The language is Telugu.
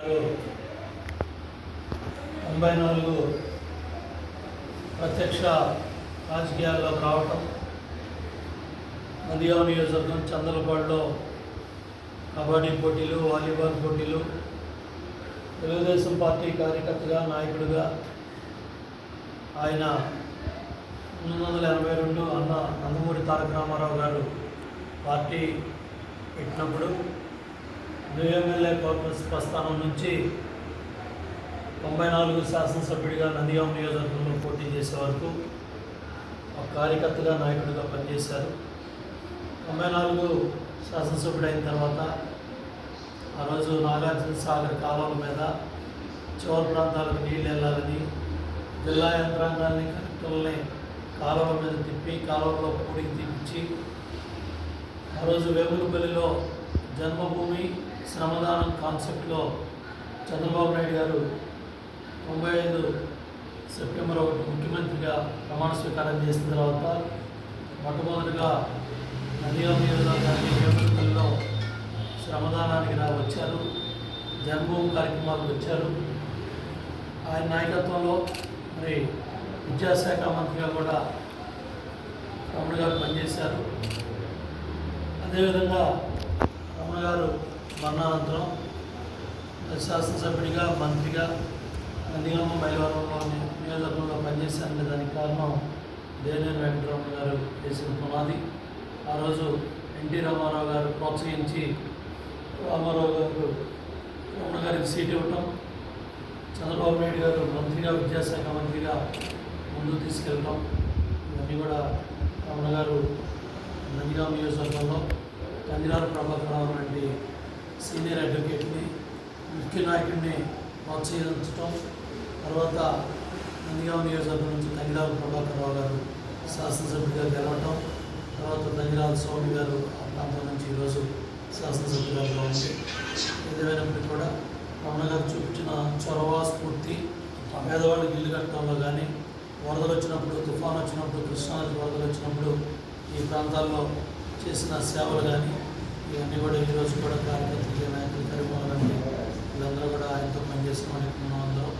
94 ప్రత్యక్ష రాజకీయాల్లోకి రావటం, నందిగామ నియోజకవర్గం చందలపాడులో కబడ్డీ పోటీలు, వాలీబాల్ పోటీలు, తెలుగుదేశం పార్టీ కార్యకర్తగా, నాయకుడిగా ఆయన 1982 నందమూరి తారక రామారావు గారు పార్టీ పెట్టినప్పుడు న్యూ ఎమ్మెల్యే ప్రస్థానం నుంచి 94 శాసనసభ్యుడిగా నందిగామ నియోజకవర్గంలో పోటీ చేసే వరకు ఒక కార్యకర్తగా, నాయకుడిగా పనిచేశారు. 94 శాసనసభ్యుడు అయిన తర్వాత ఆ రోజు నాగార్జున సాగర్ కాలువల మీద చివరి ప్రాంతాలకు నీళ్ళు వెళ్ళాలని జిల్లా యంత్రాంగాన్ని, కలెక్టర్లని కాలువల మీద తిప్పి కాలువలో పూడికి తీపించి ఆ రోజు వేములపల్లిలో జన్మభూమి శ్రమదానం కాన్సెప్ట్లో చంద్రబాబు నాయుడు గారు 95 సెప్టెంబర్ 1 ముఖ్యమంత్రిగా ప్రమాణ స్వీకారం చేసిన తర్వాత మొట్టమొదటిగా నందిగామ నియోజకవర్గానికి వేములపల్లిలో శ్రమదానానికి వచ్చారు. జన్మభూమి కార్యక్రమాలకు వచ్చారు. ఆయన నాయకత్వంలో మరి విద్యాశాఖ మంత్రిగా కూడా రమణ గారు పనిచేశారు. అదేవిధంగా రమణ గారు మరణానంతరం శాసనసభ్యుడిగా, మంత్రిగా నందిగామ మైలవరంలో నియోజకవర్గంలో పనిచేశారంటే దానికి కారణం దేవినేని వెంకటరమణ గారు చేసిన పునాది. ఆ రోజు ఎన్టీ రామారావు గారు ప్రోత్సహించి రామారావు గారు రమణ గారికి సీట్ ఇవ్వటం, చంద్రబాబు నాయుడు గారు మంత్రిగా, విద్యాశాఖ మంత్రిగా ముందుకు తీసుకెళ్ళటం, ఇవన్నీ కూడా రమణ గారు నందిగామ నియోజకవర్గంలో కందిరాల ప్రభాకర్ రావు లాంటి సీనియర్ అడ్వకేట్ని, ముఖ్య నాయకుడిని ప్రోత్సహించడం, తర్వాత నందిగామ నియోజకవర్గం నుంచి కందిరాల ప్రభాకర్ రావు గారు శాసనసభ్యుడిగా గెలవటం, తర్వాత నందిరాల స్వామి గారు ఆ ప్రాంతం నుంచి ఈరోజు శాసనసభ్యులుగా ఉంది. ఏదేమైనప్పటికీ కూడా రమణ గారు చూపించిన చొరవ, స్ఫూర్తి పేదవాళ్ళకి ఇల్లు కట్టడంలో కానీ, వరదలు వచ్చినప్పుడు, తుఫాను వచ్చినప్పుడు, కృష్ణానది వరదలు వచ్చినప్పుడు ఈ ప్రాంతాల్లో చేసిన సేవలు కానీ ఇవన్నీ కూడా ఈరోజు కూడా కార్యకర్తలు, నాయకులు, కార్యక్రమాలన్నీ వీళ్ళందరూ కూడా ఆయనతో పనిచేసిన వాళ్ళకి మనం అందరం